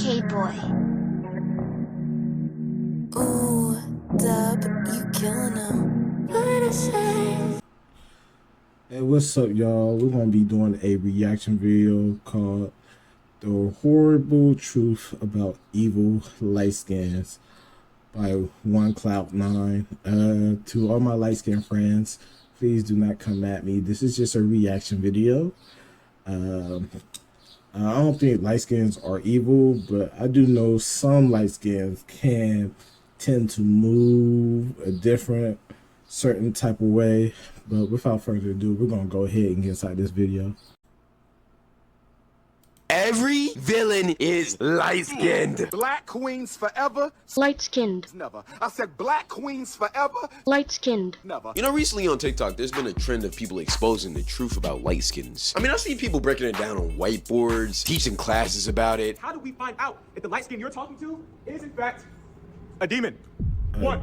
K-boy. Ooh, Dub, you killing them. What I say? Hey, what's up, y'all? We're gonna be doing a reaction video called "The Horrible Truth About Evil Lightskins" by OneCloud9. To all my light skin friends, please do not come at me. This is just a reaction video. I don't think light skins are evil, but I do know some light skins can tend to move a different certain type of way. But without further ado, we're gonna go ahead and get inside this video. Every villain is light-skinned. Black queens forever? Light-skinned. Never. I said black queens forever? Light-skinned. Never. You know, recently on TikTok, there's been a trend of people exposing the truth about light skins. I mean, I've seen people breaking it down on whiteboards, teaching classes about it. How do we find out if the light skin you're talking to is in fact a demon?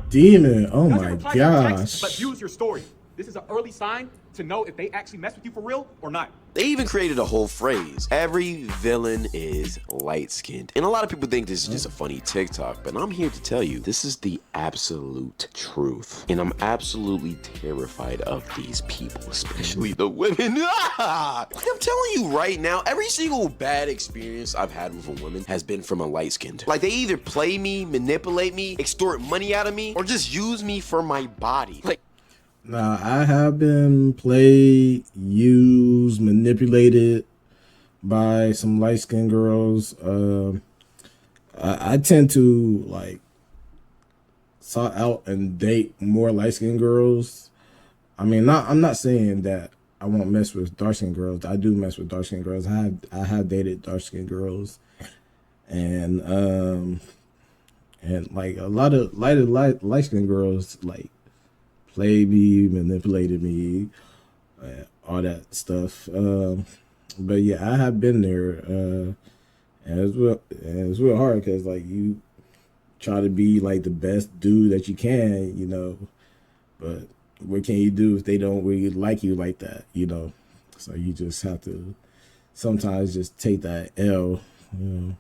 Demon? Oh Doesn't my reply to your text, gosh. but views your story. This is an early sign to know if they actually mess with you for real or not. They even created a whole phrase. Every villain is light-skinned. And a lot of people think this is just a funny TikTok, but I'm here to tell you, this is the absolute truth. And I'm absolutely terrified of these people, especially the women. Like I'm telling you right now, every single bad experience I've had with a woman has been from a light-skinned. Like they either play me, manipulate me, extort money out of me, or just use me for my body. Like, Now, I have been played, used, manipulated by some light-skinned girls. I tend to like sought out and date more light-skinned girls. I mean, I'm not saying that I won't mess with dark-skinned girls. I do mess with dark-skinned girls. I have dated dark-skinned girls, and like a lot of light-skinned girls like played me, manipulated me, all that stuff. But yeah, I have been there, and it's real hard because like you try to be like the best dude that you can, you know, but what can you do if they don't really like you like that, you know? So you just have to sometimes just take that L, you know.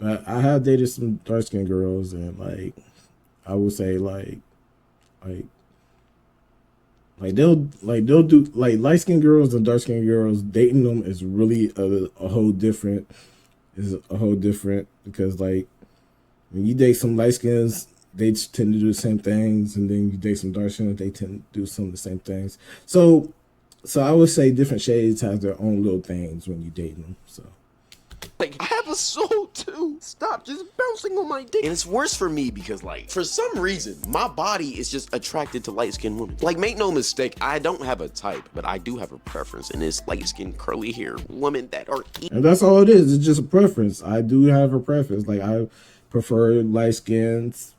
But I have dated some dark-skinned girls, and like I would say like they'll do like light-skinned girls and dark-skinned girls, dating them is really a whole different because like when you date some light skins, they tend to do the same things, and then you date some dark skins, they tend to do some of the same things. So I would say different shades have their own little things when you date them. So I have a soul too. Stop just bouncing on my dick. And it's worse for me because like, for some reason, my body is just attracted to light-skinned women. Like, make no mistake, I don't have a type, but I do have a preference, and it's light-skinned, curly hair women that are and that's all it is. It's just a preference. I do have a preference. Like I prefer light skins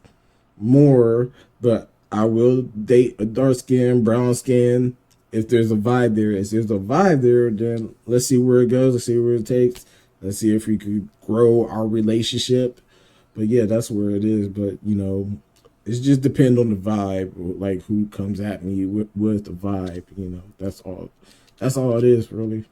more, but I will date a dark skin, brown skin if there's a vibe there. If there's a vibe there, then let's see where it goes. Let's see where it takes. Let's see if we could grow our relationship. But yeah, that's where it is. But you know, it's just depend on the vibe, like who comes at me with the vibe. You know, that's all. That's all it is, really.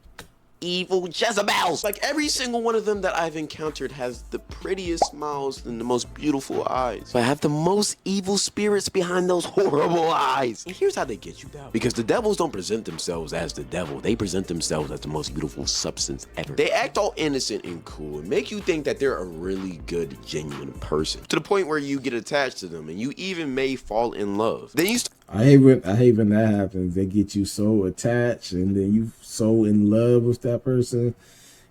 evil Jezebels. Like every single one of them that I've encountered has the prettiest smiles and the most beautiful eyes, but have the most evil spirits behind those horrible eyes. And here's how they get you down. Because the devils don't present themselves as the devil. They present themselves as the most beautiful substance ever. They act all innocent and cool and make you think that they're a really good, genuine person, to the point where you get attached to them and you even may fall in love. Then you I hate when that happens. They get you so attached, and then you so in love with that person,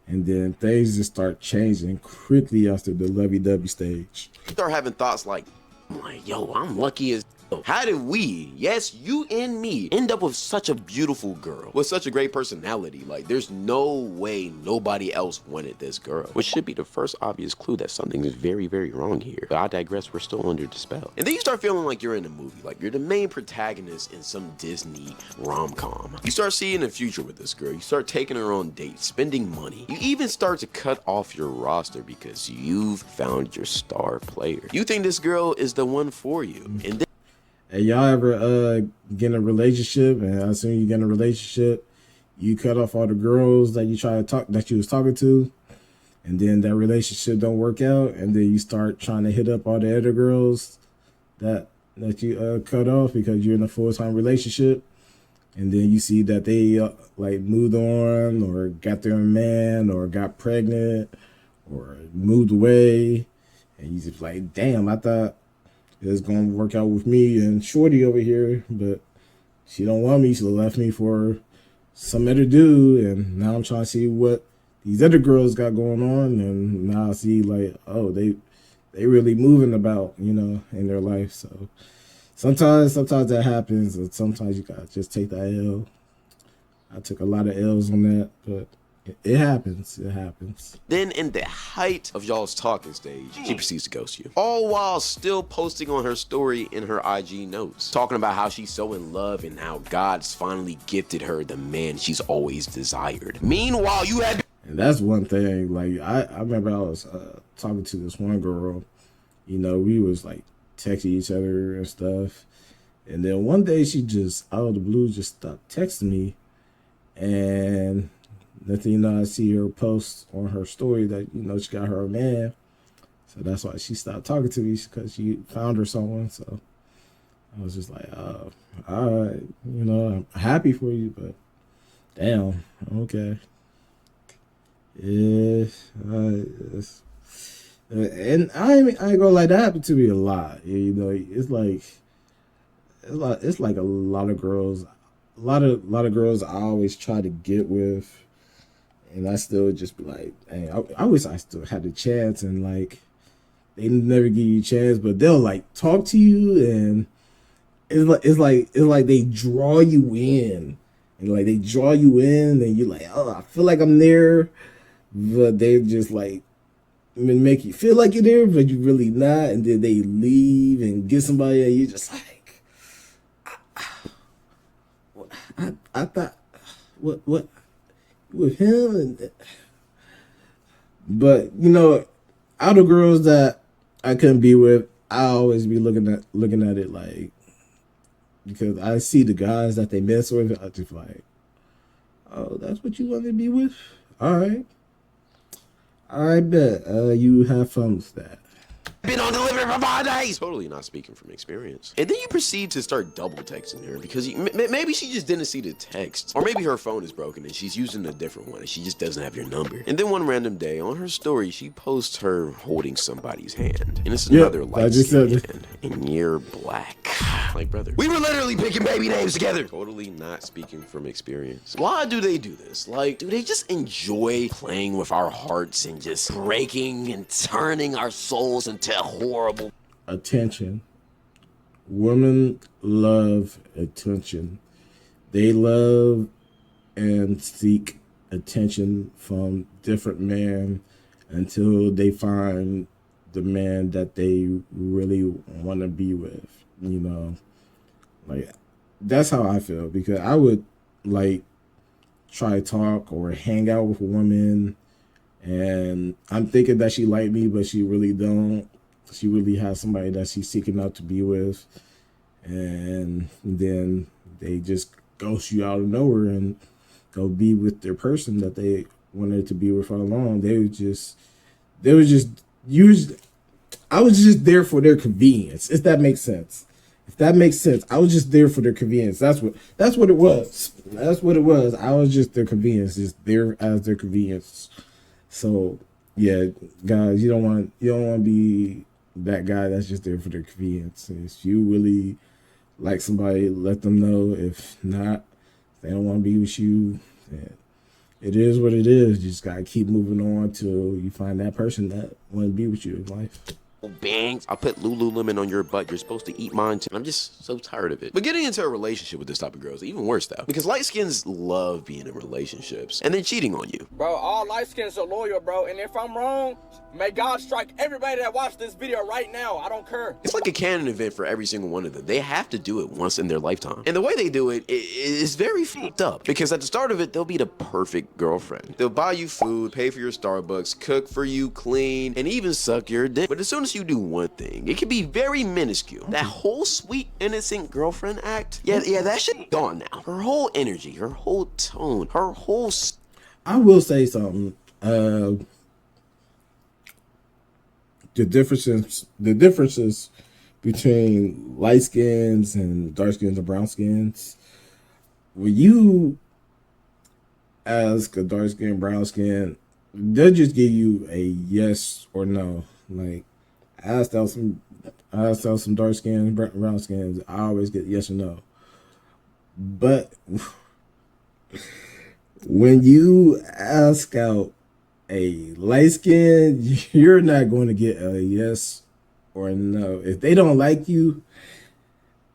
and then things just start changing quickly after the lovey-dovey stage. start having thoughts like, yo, I'm lucky as how did we, yes, you and me, end up with such a beautiful girl with such a great personality? Like, there's no way nobody else wanted this girl, which should be the first obvious clue that something is very, very wrong here. But I digress, we're still under the spell. And then you start feeling like you're in a movie, like you're the main protagonist in some Disney rom-com. You start seeing a future with this girl. You start taking her on dates, spending money. You even start to cut off your roster because you've found your star player. You think this girl is the one for you. And then Hey, y'all ever get in a relationship, and as soon as you get in a relationship, you cut off all the girls that you was talking to, and then that relationship don't work out, and then you start trying to hit up all the other girls that you cut off because you're in a full-time relationship, and then you see that they like moved on or got their own man or got pregnant or moved away, and you just like, damn, I thought it was gonna work out with me and Shorty over here, but she don't want me. She left me for some other dude, and now I'm trying to see what these other girls got going on, and now I see like, oh, they really moving about, you know, in their life. So sometimes that happens, and sometimes you gotta just take the L. I took a lot of L's on that, but it happens. It happens. Then in the height of y'all's talking stage, she proceeds to ghost you. All while still posting on her story in her IG notes, talking about how she's so in love and how God's finally gifted her the man she's always desired. Meanwhile, you had... And that's one thing, like, I remember I was talking to this one girl, you know, we was like texting each other and stuff. And then one day she just, out of the blue, just stopped texting me. And nothing, you know, I see her post on her story that, you know, she got her a man. So that's why she stopped talking to me, because she found her someone. So I was just like, oh, all right, you know, I'm happy for you, but damn, okay. Yeah, and I ain't gonna lie, that happened to me a lot. You know, it's like a lot of girls, a lot of girls I always try to get with, and I still just be like, hey, I wish I still had the chance, and like they never give you a chance, but they'll like talk to you, and it's like they draw you in, and like they draw you in, and you're like, oh, I feel like I'm there. But they just like make you feel like you're there, but you're really not. And then they leave and get somebody, and you're just like, I thought, what with him? And but you know, out of girls that I couldn't be with, I always be looking at it like, because I see the guys that they mess with, I just like, oh, that's what you want to be with? All right. I bet you have fun with that. Been on delivery for 5 days. Totally not speaking from experience. And then you proceed to start double texting her because maybe she just didn't see the text, or maybe her phone is broken and she's using a different one and she just doesn't have your number. And then one random day on her story, she posts her holding somebody's hand, and it's another light skin hand, and you're black. Like, brother, we were literally picking baby names together. Totally not speaking from experience. Why do they do this? Like, do they just enjoy playing with our hearts and just breaking and turning our souls into horrible? Attention. Women love attention. They love and seek attention from different men until they find the man that they really want to be with, you know. Like, that's how I feel, because I would like try to talk or hang out with a woman and I'm thinking that she liked me, but she really don't. She really has somebody that she's seeking out to be with, and then they just ghost you out of nowhere and go be with their person that they wanted to be with all along. I was just there for their convenience, if that makes sense. I was just there for their convenience. That's what it was. That's what it was. I was just their convenience, just there as their convenience. So yeah, guys, you don't want to be that guy that's just there for their convenience. If you really like somebody, let them know. If not, if they don't want to be with you, it is what it is. You just gotta keep moving on till you find that person that want to be with you in life. Bangs. I put Lululemon on your butt. You're supposed to eat mine too. I'm just so tired of it. But getting into a relationship with this type of girls, even worse though, because light skins love being in relationships and then cheating on you. Bro, all light skins are loyal, bro. And if I'm wrong, may God strike everybody that watched this video right now. I don't care. It's like a canon event for every single one of them. They have to do it once in their lifetime. And the way they do it is very fucked up, because at the start of it, they'll be the perfect girlfriend. They'll buy you food, pay for your Starbucks, cook for you, clean, and even suck your dick. But as soon as you do one thing, it can be very minuscule. That whole sweet, innocent girlfriend act, yeah, that shit gone now. Her whole energy, her whole tone, her whole... I will say something. differences between light skins and dark skins and brown skins. When you ask a dark skin, brown skin, they'll just give you a yes or no. Like I asked out some dark skins, brown skins, I always get yes or no. But when you ask out a light skin, you're not going to get a yes or no. If they don't like you,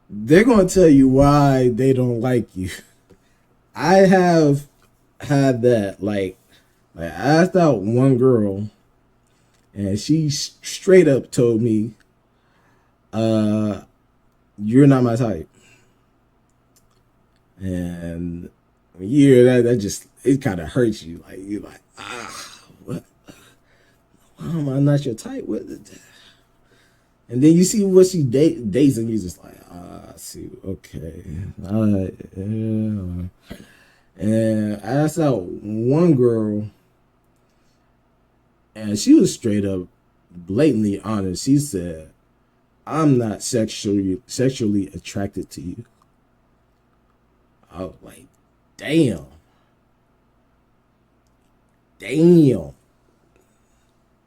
they're going to tell you why they don't like you. I have had that. Like I asked out one girl, and she straight up told me, "You're not my type." And when you hear that just it kind of hurts you. Like you're like, what? Why am I not your type? What? And then you see what she dates, and you're just like, I see, okay, all right, yeah. And I asked out one girl, and she was straight up, blatantly honest. She said, "I'm not sexually attracted to you." I was like, damn.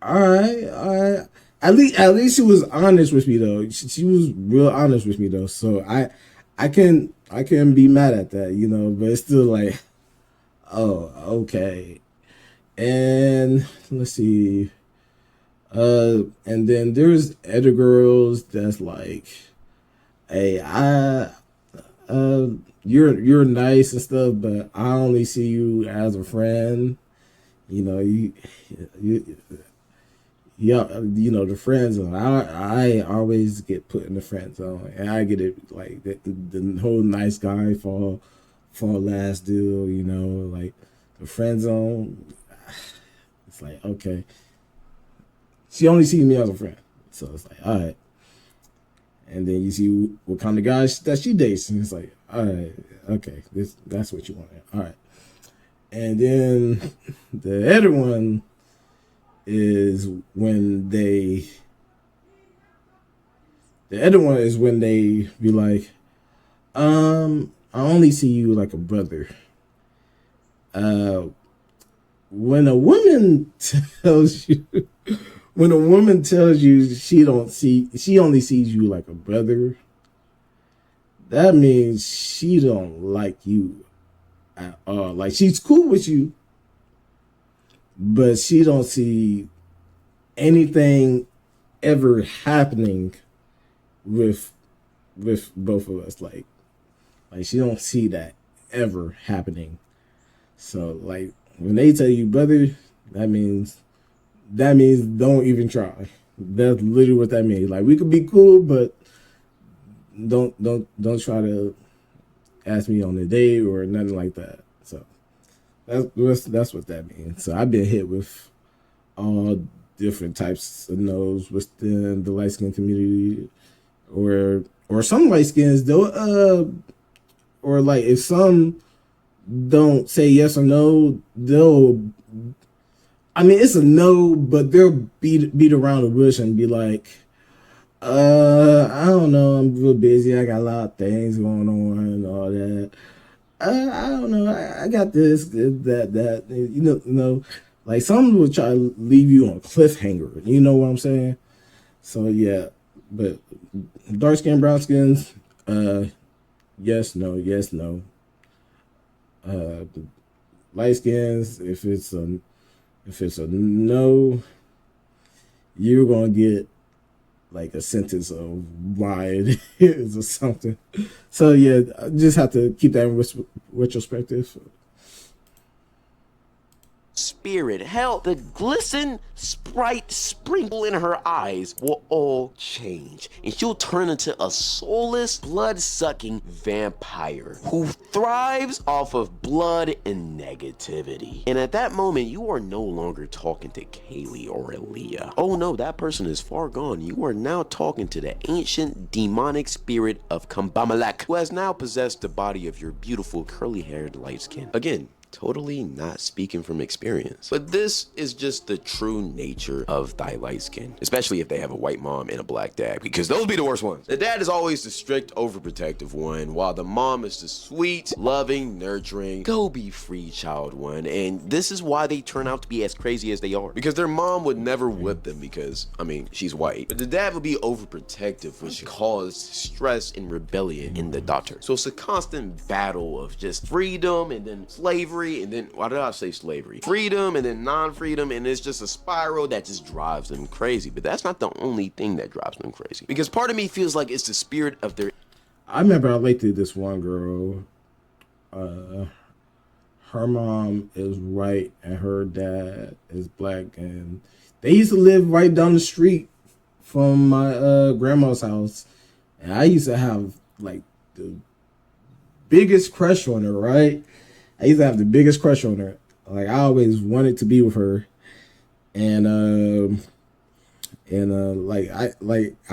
All right. At least she was honest with me though. She was real honest with me though. So I can be mad at that, you know, but it's still like, oh, okay. And let's see. And then there's other girls that's like, hey, you're nice and stuff, but I only see you as a friend. You know, you know, the friend zone. I always get put in the friend zone, and I get it like the whole nice guy fall last deal. You know, like the friend zone. It's like, okay, she only sees me as a friend, so it's like, all right. And then you see what kind of guys that she dates, and it's like, all right, okay, that's what you want. All right. And then the other one is when they be like, I only see you like a brother. When a woman tells you she only sees you like a brother, that means she don't like you at all. Like she's cool with you, but she don't see anything ever happening with both of us. Like she don't see that ever happening. So like when they tell you brother, that means don't even try. That's literally what that means. Like we could be cool, but don't try to ask me on a date or nothing like that. So that's what that means. So I've been hit with all different types of no's within the light skin community, or some light skins they'll or like if some don't say yes or no, it's a no, but they'll beat around the bush and be like, I don't know, I'm real busy, I got a lot of things going on and all that. I don't know, I got this, that, you know, like some will try to leave you on a cliffhanger, you know what I'm saying? So yeah, but dark skin, brown skins, yes, no. Light skins, if it's a no, you're gonna get like a sentence of why it is or something. So yeah, I just have to keep that in retrospective. Spirit, hell, the glisten sprite sprinkle in her eyes will all change, and she'll turn into a soulless, blood-sucking vampire who thrives off of blood and negativity. And at that moment, you are no longer talking to Kaylee or Aaliyah. Oh no, that person is far gone. You are now talking to the ancient demonic spirit of Kambamalak, who has now possessed the body of your beautiful curly-haired light skin. Again, totally not speaking from experience. But this is just the true nature of thy light skin, especially if they have a white mom and a black dad, because those be the worst ones. The dad is always the strict, overprotective one, while the mom is the sweet, loving, nurturing, go be free child one. And this is why they turn out to be as crazy as they are, because their mom would never whip them because, I mean, she's white. But the dad would be overprotective, which caused stress and rebellion in the daughter. So it's a constant battle of just freedom and then slavery, and then, why did I say slavery? Freedom and then non-freedom, and it's just a spiral that just drives them crazy. But that's not the only thing that drives them crazy, because part of me feels like it's the spirit of their... I remember I liked this one girl. Her mom is white and her dad is black, and they used to live right down the street from my grandma's house, and I used to have like the biggest crush on her. Right, I used to have the biggest crush on her. Like, I always wanted to be with her, and I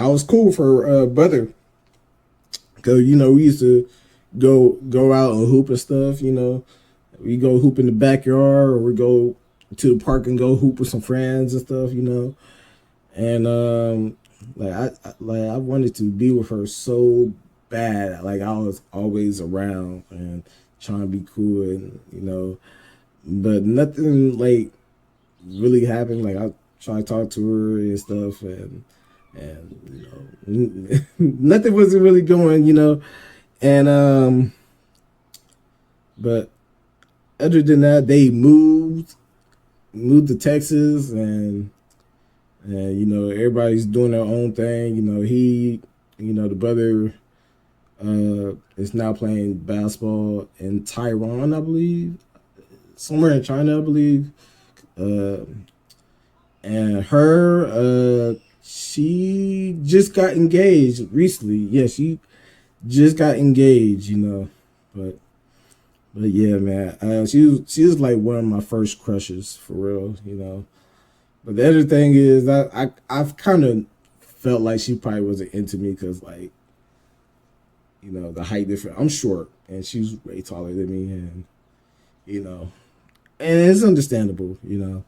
was cool with her brother, cause you know we used to go out and hoop and stuff. You know, we go hoop in the backyard, or we go to the park and go hoop with some friends and stuff. You know, and I wanted to be with her so bad. Like, I was always around and trying to be cool, and you know, but nothing like really happened. Like, I tried to talk to her and stuff, and you know, nothing wasn't really going, you know, and but other than that, they moved to Texas, and you know, everybody's doing their own thing. You know, the brother is now playing basketball in Taiwan, I believe, somewhere in China, I believe. And her, she just got engaged recently. Yeah, she just got engaged, you know. But yeah, man, she was like one of my first crushes, for real, you know. But the other thing is, I've kind of felt like she probably wasn't into me because, like, you know, the height difference. I'm short, and she's way taller than me, and you know, and it's understandable, you know.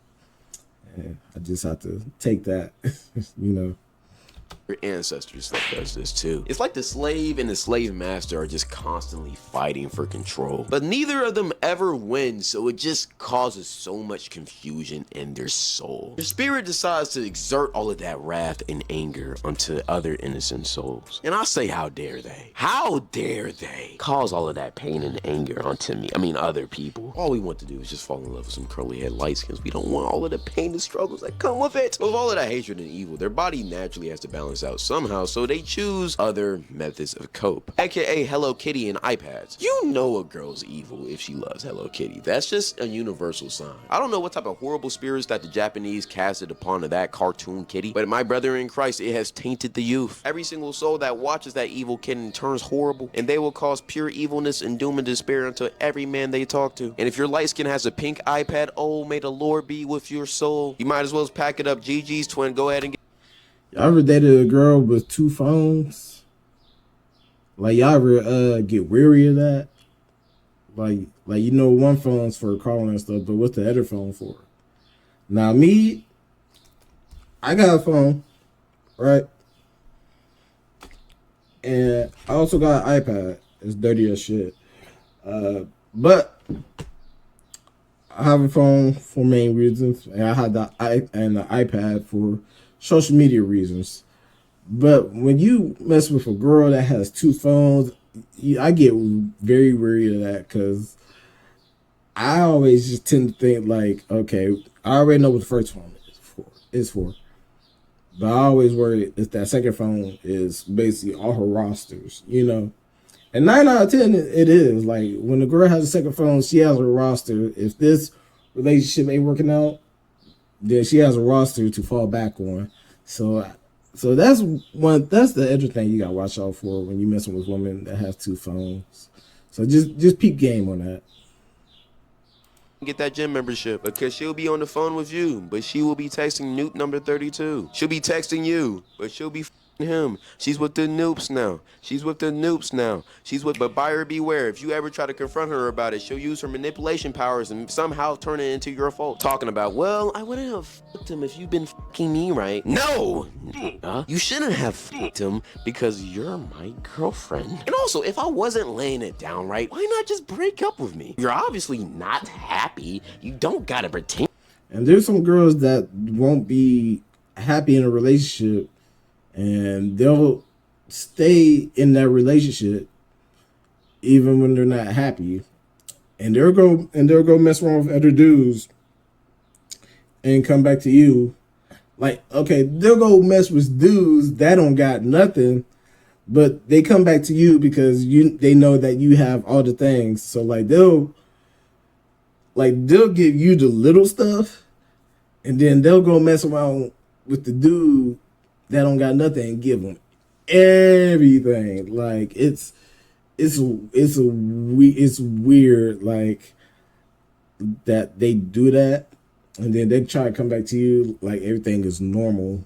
And I just have to take that, you know. Your ancestors that does this too. It's like the slave and the slave master are just constantly fighting for control, but neither of them ever wins, so it just causes so much confusion in their soul. Your spirit decides to exert all of that wrath and anger onto other innocent souls. And I say, how dare they? How dare they cause all of that pain and anger onto me? I mean, other people. All we want to do is just fall in love with some curly head light skins. We don't want all of the pain and struggles that come with it. With all of that hatred and evil, their body naturally has to balance out somehow, so they choose other methods of cope, aka Hello Kitty and iPads. You know a girl's evil if she loves Hello Kitty. That's just a universal sign. I don't know what type of horrible spirits that the Japanese casted upon that cartoon kitty, but my brother in Christ, it has tainted the youth. Every single soul that watches that evil kitten turns horrible, and they will cause pure evilness and doom and despair unto every man they talk to. And if your light skin has a pink iPad, oh, may the Lord be with your soul. You might as well pack it up. GG's twin, go ahead and get... Y'all ever dated a girl with 2 phones? Like, y'all ever get weary of that? Like you know, one phone's for calling and stuff, but what's the other phone for? Now me, I got a phone, right? And I also got an iPad. It's dirty as shit. But I have a phone for main reasons, and I had the iPad for social media reasons. But when you mess with a girl that has 2 phones, I get very wary of that, because I always just tend to think like, okay, I already know what the first phone is for. But I always worry if that second phone is basically all her rosters, you know. And 9 out of 10, it is. Like, when a girl has a second phone, she has a roster. If this relationship ain't working out, then she has a roster to fall back on. So that's the other thing you gotta watch out for when you messing with women that have 2 phones. So just peep game on that. Get that gym membership, because she'll be on the phone with you, but she will be texting Newt number 32. She'll be texting you, but she'll be him. She's with the noops now. She's with the noops now. She's with, but buyer beware. If you ever try to confront her about it, she'll use her manipulation powers and somehow turn it into your fault. Talking about, well, I wouldn't have fucked him if you'd been fucking me right. No! You shouldn't have fucked him because you're my girlfriend. And also, if I wasn't laying it down right, why not just break up with me? You're obviously not happy. You don't gotta pretend. And there's some girls that won't be happy in a relationship, and they'll stay in that relationship even when they're not happy, and they'll go mess around with other dudes and come back to you. Like, okay, they'll go mess with dudes that don't got nothing, but they come back to you because they know that you have all the things. So they'll give you the little stuff, and then they'll go mess around with the dude that don't got nothing and give them everything. Like, it's weird, like, that they do that, and then they try to come back to you like everything is normal,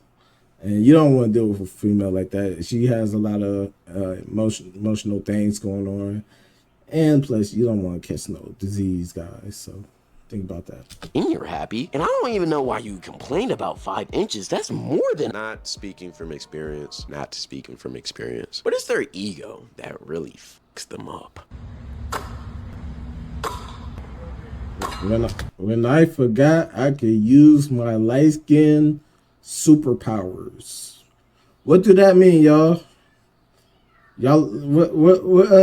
and you don't want to deal with a female like that. She has a lot of emotional things going on, and plus you don't want to catch no disease, guys. So think about that. And you're happy. And I don't even know why you complained about 5 inches. That's more than... Not speaking from experience. Not speaking from experience. But it's their ego that really fucks them up. When I forgot I could use my light skin superpowers. What do that mean, y'all? Y'all, what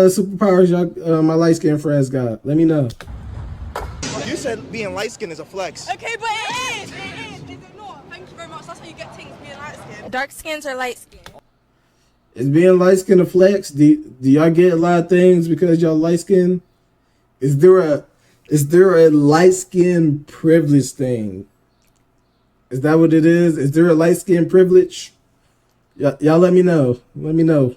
superpowers y'all, my light skin friends got? Let me know. You said being light skinned is a flex. Okay, but it is. Is it not? Thank you very much. That's how you get things being light skinned. Dark skins or light skin? Is being light skin a flex? Do y'all get a lot of things because y'all light skin? Is there a light skin privilege thing? Is that what it is? Is there a light skin privilege? Y'all let me know. Let me know.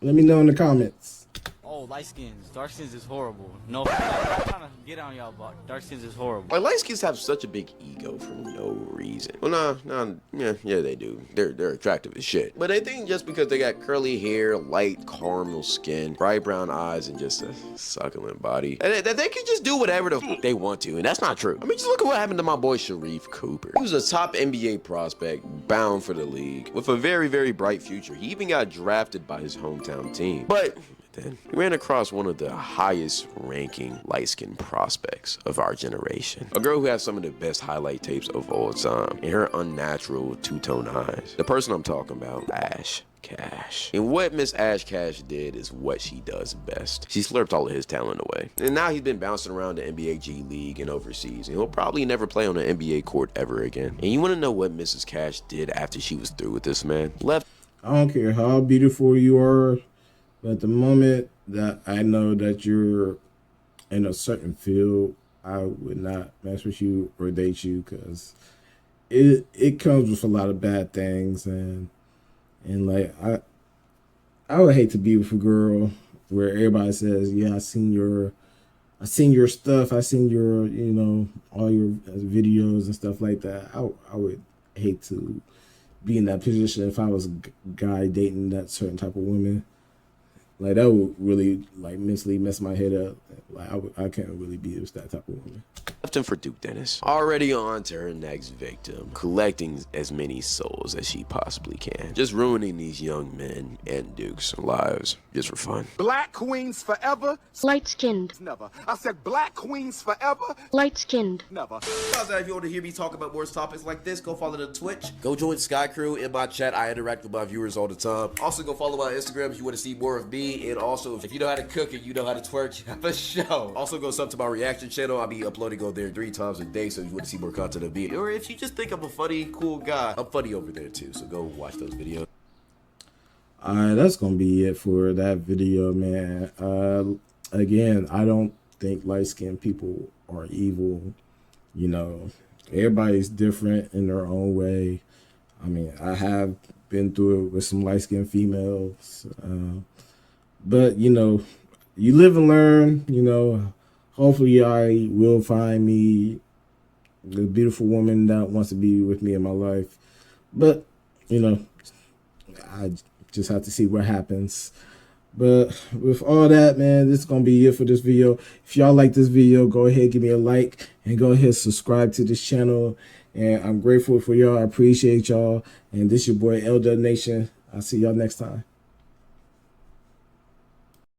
Let me know in the comments. Oh, light skins. Dark skins is horrible. No, I'm trying to get on y'all, but dark skins is horrible. Why light skins have such a big ego for no reason? Well, yeah, they do. They're attractive as shit. But I think just because they got curly hair, light caramel skin, bright brown eyes, and just a succulent body, that they can just do whatever the fuck they want to, and that's not true. I mean, just look at what happened to my boy Sharif Cooper. He was a top NBA prospect, bound for the league, with a very, very bright future. He even got drafted by his hometown team. But then he ran across one of the highest ranking light-skinned prospects of our generation. A girl who has some of the best highlight tapes of all time, and her unnatural two-tone eyes. The person I'm talking about, Ash Cash. And what Miss Ash Cash did is what she does best. She slurped all of his talent away. And now he's been bouncing around the NBA G League and overseas, and he'll probably never play on an NBA court ever again. And you want to know what Mrs. Cash did after she was through with this man? Left. I don't care how beautiful you are, but the moment that I know that you're in a certain field, I would not mess with you or date you, because it comes with a lot of bad things, and like I would hate to be with a girl where everybody says, yeah, I seen your stuff, I seen your, all your videos and stuff like that. I would hate to be in that position if I was a guy dating that certain type of women. Like, that would really, like, mentally mess my head up. Like, I can't really be with that type of woman. Left him for Duke Dennis. Already on to her next victim, collecting as many souls as she possibly can. Just ruining these young men and Duke's lives just for fun. Black queens forever. Light skinned. Never. I said black queens forever. Light skinned. Never. If you want to hear me talk about more topics like this, go follow the Twitch. Go join Sky Crew in my chat. I interact with my viewers all the time. Also, go follow my Instagram if you want to see more of me. And also, if you know how to cook and you know how to twerk, you have a show. Also, go sub to my reaction channel. I'll be uploading on there 3 times a day, so if you want to see more content of me. Or if you just think I'm a funny, cool guy, I'm funny over there too, so go watch those videos. Alright, that's gonna be it for that video, man. Again, I don't think light-skinned people are evil. Everybody's different in their own way. I mean, I have been through it with some light-skinned females. But, you live and learn. Hopefully I will find me a beautiful woman that wants to be with me in my life. But, I just have to see what happens. But with all that, man, this is going to be it for this video. If y'all like this video, go ahead, give me a like, and go ahead, subscribe to this channel. And I'm grateful for y'all. I appreciate y'all. And this your boy, L-DUBNATION. I'll see y'all next time.